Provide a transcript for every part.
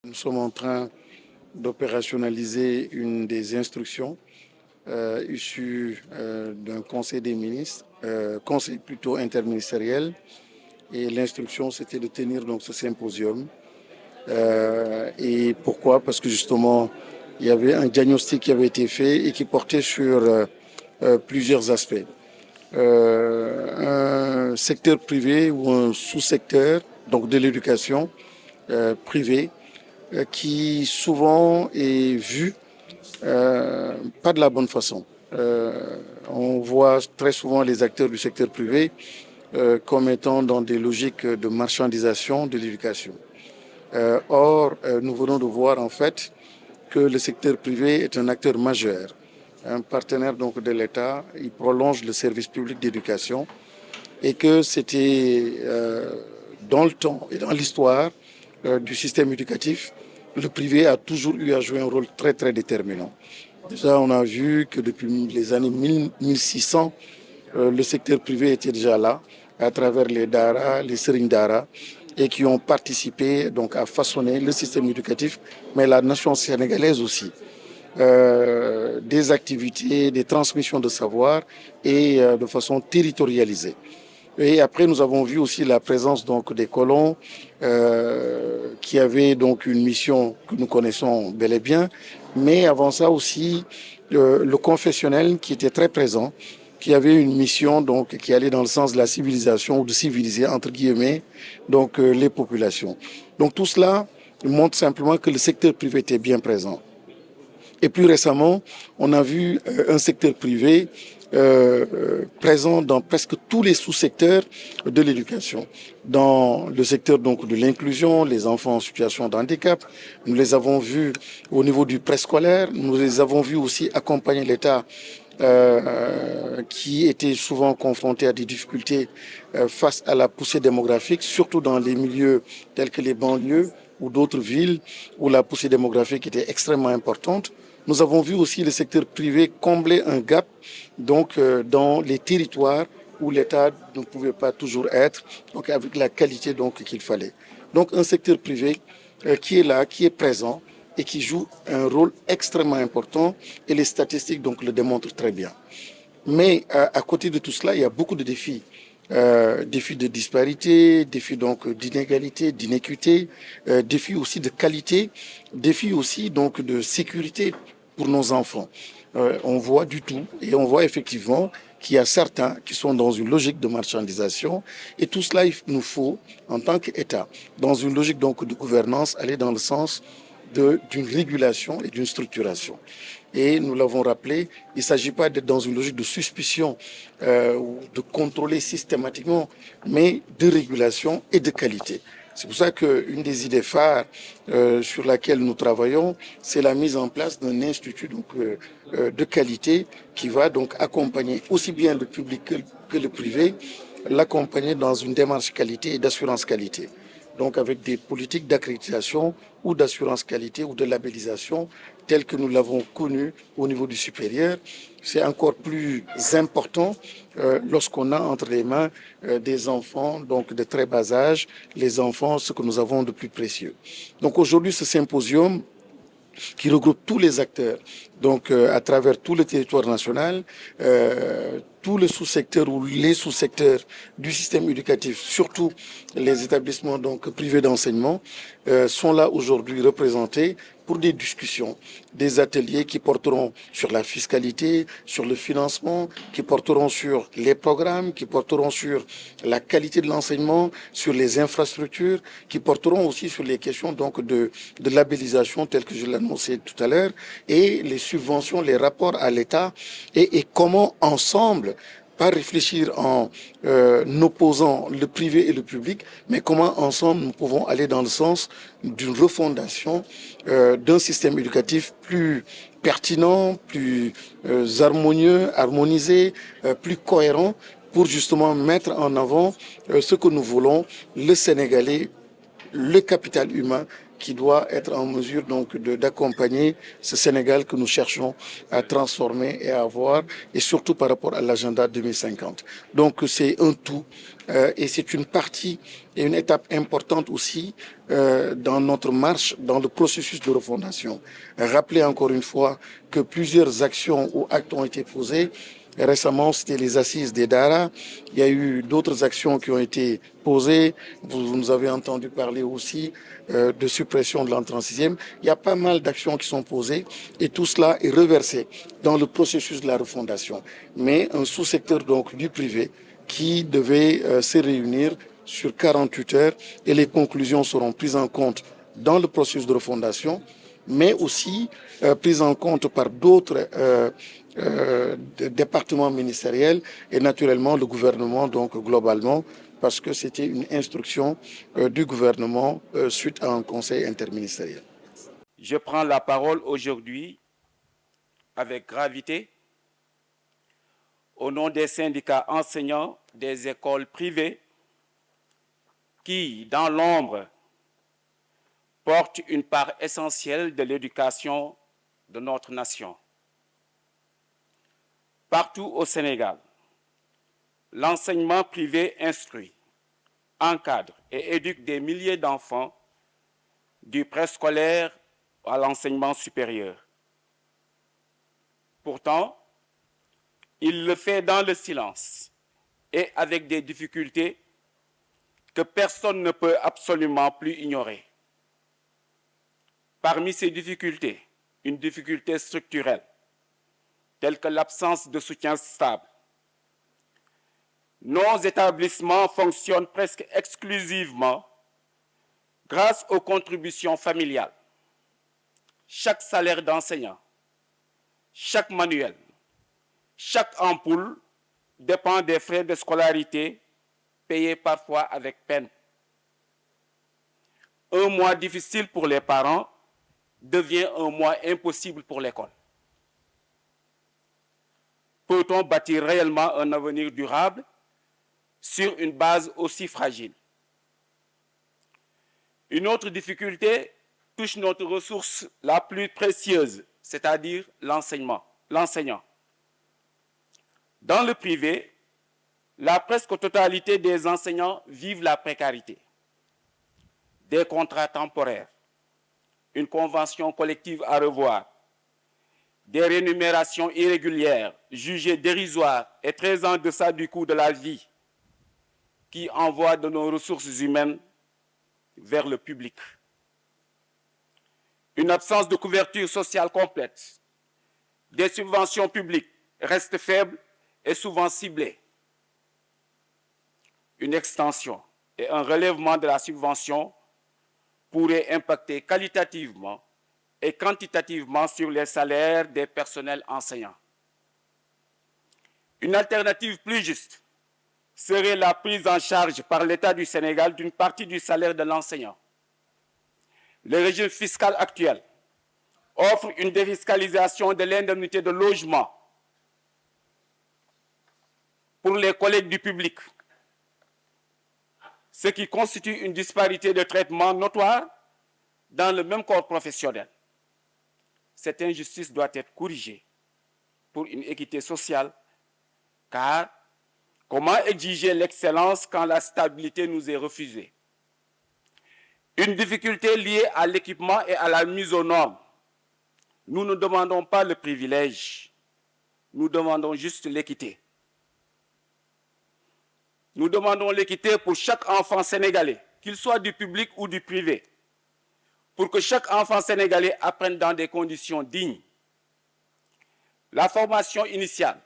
Nous sommes en train d'opérationnaliser une des instructions issues d'un conseil des ministres, conseil plutôt interministériel. Et l'instruction, c'était de tenir donc ce symposium. Et pourquoi? Parce que justement, il y avait un diagnostic qui avait été fait et qui portait sur plusieurs aspects. Un secteur privé ou un sous-secteur donc de l'éducation privée qui souvent est vu pas de la bonne façon. On voit très souvent les acteurs du secteur privé comme étant dans des logiques de marchandisation de l'éducation. Or, nous venons de voir en fait que le secteur privé est un acteur majeur, un partenaire donc de l'État. Il prolonge le service public d'éducation et que c'était dans le temps et dans l'histoire du système éducatif, le privé a toujours eu à jouer un rôle très très déterminant. Déjà, on a vu que depuis les années 1600, le secteur privé était déjà là, à travers les Dara, les Serigne Dara, et qui ont participé donc à façonner le système éducatif, mais la nation sénégalaise aussi. Des activités, des transmissions de savoir et de façon territorialisée. Et après, nous avons vu aussi la présence donc des colons qui avaient donc une mission que nous connaissons bel et bien, mais avant ça aussi le confessionnel qui était très présent, qui avait une mission donc qui allait dans le sens de la civilisation ou de civiliser entre guillemets donc les populations. Donc tout cela montre simplement que le secteur privé était bien présent. Et plus récemment, on a vu un secteur privé présent dans presque tous les sous-secteurs de l'éducation. Dans le secteur donc de l'inclusion, les enfants en situation de handicap, nous les avons vus au niveau du préscolaire, nous les avons vus aussi accompagner l'État qui était souvent confronté à des difficultés face à la poussée démographique, surtout dans les milieux tels que les banlieues ou d'autres villes où la poussée démographique était extrêmement importante. Nous avons vu aussi le secteur privé combler un gap donc dans les territoires où l'État ne pouvait pas toujours être, donc avec la qualité donc qu'il fallait. Donc un secteur privé qui est là, qui est présent et qui joue un rôle extrêmement important et les statistiques donc le démontrent très bien. Mais à côté de tout cela, il y a beaucoup de défis. Défis de disparité, défis donc d'inégalité, d'inéquité, défis aussi de qualité, défis aussi donc de sécurité pour nos enfants. On voit du tout et on voit effectivement qu'il y a certains qui sont dans une logique de marchandisation et tout cela, il nous faut, en tant qu'État, dans une logique donc de gouvernance, aller dans le sens d'une régulation et d'une structuration. Et nous l'avons rappelé, il ne s'agit pas d'être dans une logique de suspicion ou de contrôler systématiquement, mais de régulation et de qualité. C'est pour ça qu'une des idées phares sur laquelle nous travaillons, c'est la mise en place d'un institut donc, de qualité qui va donc accompagner aussi bien le public que le privé, l'accompagner dans une démarche qualité et d'assurance qualité. Donc avec des politiques d'accréditation ou d'assurance qualité ou de labellisation telles que nous l'avons connu au niveau du supérieur. C'est encore plus important lorsqu'on a entre les mains des enfants donc de très bas âge, les enfants, ce que nous avons de plus précieux. Donc aujourd'hui, ce symposium qui regroupe tous les acteurs, donc à travers tout le territoire national, tous les sous-secteurs ou les sous-secteurs du système éducatif, surtout les établissements donc privés d'enseignement, sont là aujourd'hui représentés pour des discussions, des ateliers qui porteront sur la fiscalité, sur le financement, qui porteront sur les programmes, qui porteront sur la qualité de l'enseignement, sur les infrastructures, qui porteront aussi sur les questions donc de labellisation telles que je l'ai annoncé tout à l'heure, et les subventions, les rapports à l'État, et comment ensemble, pas réfléchir en opposant le privé et le public, mais comment ensemble nous pouvons aller dans le sens d'une refondation d'un système éducatif plus pertinent, plus harmonieux, harmonisé, plus cohérent pour justement mettre en avant ce que nous voulons, le Sénégalais, le capital humain qui doit être en mesure donc d'accompagner ce Sénégal que nous cherchons à transformer et à avoir, et surtout par rapport à l'agenda 2050. Donc c'est un tout et c'est une partie et une étape importante aussi dans notre marche, dans le processus de refondation. Rappelez encore une fois que plusieurs actions ou actes ont été posés. Récemment, c'était les assises des Dara. Il y a eu d'autres actions qui ont été posées. Vous nous avez entendu parler aussi de suppression de l'entrée en sixième. Il y a pas mal d'actions qui sont posées et tout cela est reversé dans le processus de la refondation. Mais un sous-secteur donc du privé qui devait se réunir sur 48 heures et les conclusions seront prises en compte dans le processus de refondation, mais aussi prises en compte par d'autres départements ministériels et naturellement le gouvernement donc globalement, parce que c'était une instruction du gouvernement suite à un conseil interministériel. Je prends la parole aujourd'hui avec gravité au nom des syndicats enseignants des écoles privées qui, dans l'ombre, portent une part essentielle de l'éducation de notre nation. Partout au Sénégal, l'enseignement privé instruit, encadre et éduque des milliers d'enfants du préscolaire à l'enseignement supérieur. Pourtant, il le fait dans le silence et avec des difficultés que personne ne peut absolument plus ignorer. Parmi ces difficultés, une difficulté structurelle, telle que l'absence de soutien stable. Nos établissements fonctionnent presque exclusivement grâce aux contributions familiales. Chaque salaire d'enseignant, chaque manuel, chaque ampoule dépend des frais de scolarité payés parfois avec peine. Un mois difficile pour les parents devient un mois impossible pour l'école. Peut-on bâtir réellement un avenir durable sur une base aussi fragile? Une autre difficulté touche notre ressource la plus précieuse, c'est-à-dire l'enseignant. Dans le privé, la presque totalité des enseignants vivent la précarité. Des contrats temporaires, une convention collective à revoir, des rémunérations irrégulières, jugées dérisoires et très en deçà du coût de la vie, qui envoient de nos ressources humaines vers le public. Une absence de couverture sociale complète. Des subventions publiques restent faibles et souvent ciblées. Une extension et un relèvement de la subvention pourraient impacter qualitativement et quantitativement sur les salaires des personnels enseignants. Une alternative plus juste serait la prise en charge par l'État du Sénégal d'une partie du salaire de l'enseignant. Le régime fiscal actuel offre une défiscalisation de l'indemnité de logement pour les collègues du public, ce qui constitue une disparité de traitement notoire dans le même corps professionnel. Cette injustice doit être corrigée pour une équité sociale, car comment exiger l'excellence quand la stabilité nous est refusée? Une difficulté liée à l'équipement et à la mise aux normes. Nous ne demandons pas le privilège, nous demandons juste l'équité. Nous demandons l'équité pour chaque enfant sénégalais, qu'il soit du public ou du privé, pour que chaque enfant sénégalais apprenne dans des conditions dignes. La formation initiale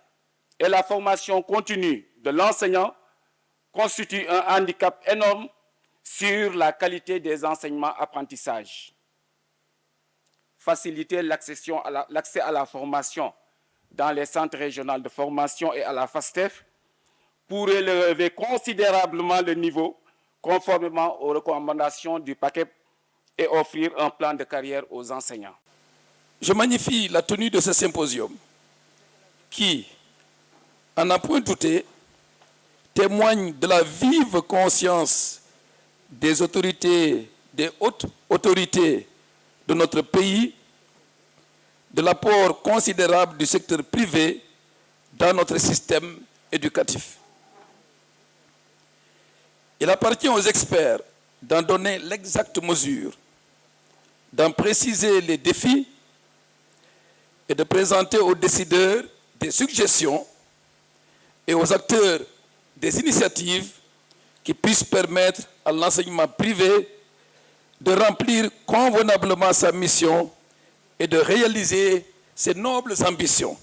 et la formation continue de l'enseignant constituent un handicap énorme sur la qualité des enseignements-apprentissages. Faciliter l'accès à la formation dans les centres régionaux de formation et à la FASTEF pourrait élever considérablement le niveau conformément aux recommandations du paquet et offrir un plan de carrière aux enseignants. Je magnifie la tenue de ce symposium qui, à n'en point douter, témoigne de la vive conscience des autorités des hautes autorités de notre pays de l'apport considérable du secteur privé dans notre système éducatif. Il appartient aux experts d'en donner l'exacte mesure, d'en préciser les défis et de présenter aux décideurs des suggestions et aux acteurs des initiatives qui puissent permettre à l'enseignement privé de remplir convenablement sa mission et de réaliser ses nobles ambitions.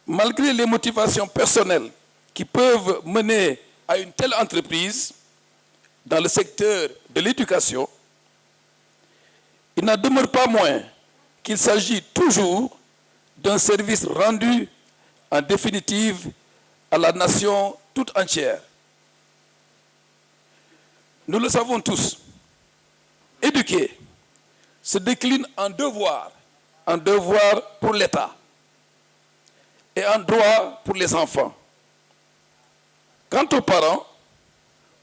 Malgré les motivations personnelles qui peuvent mener à une telle entreprise dans le secteur de l'éducation, il n'en demeure pas moins qu'il s'agit toujours d'un service rendu en définitive à la nation toute entière. Nous le savons tous, éduquer se décline en devoir pour l'État et en droit pour les enfants. Quant aux parents,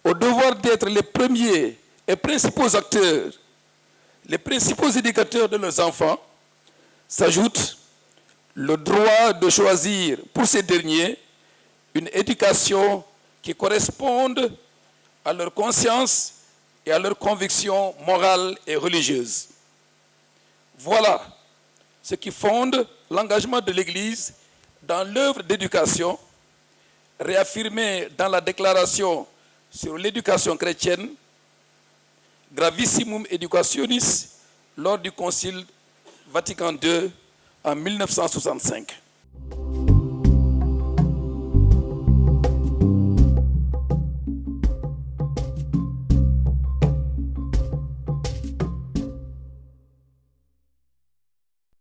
au devoir d'être les premiers et principaux acteurs, les principaux éducateurs de leurs enfants, s'ajoute le droit de choisir pour ces derniers une éducation qui corresponde à leur conscience et à leurs convictions morales et religieuses. Voilà ce qui fonde l'engagement de l'Église dans l'œuvre d'éducation, réaffirmée dans la déclaration sur l'éducation chrétienne, Gravissimum Educationis, lors du Concile Vatican II en 1965.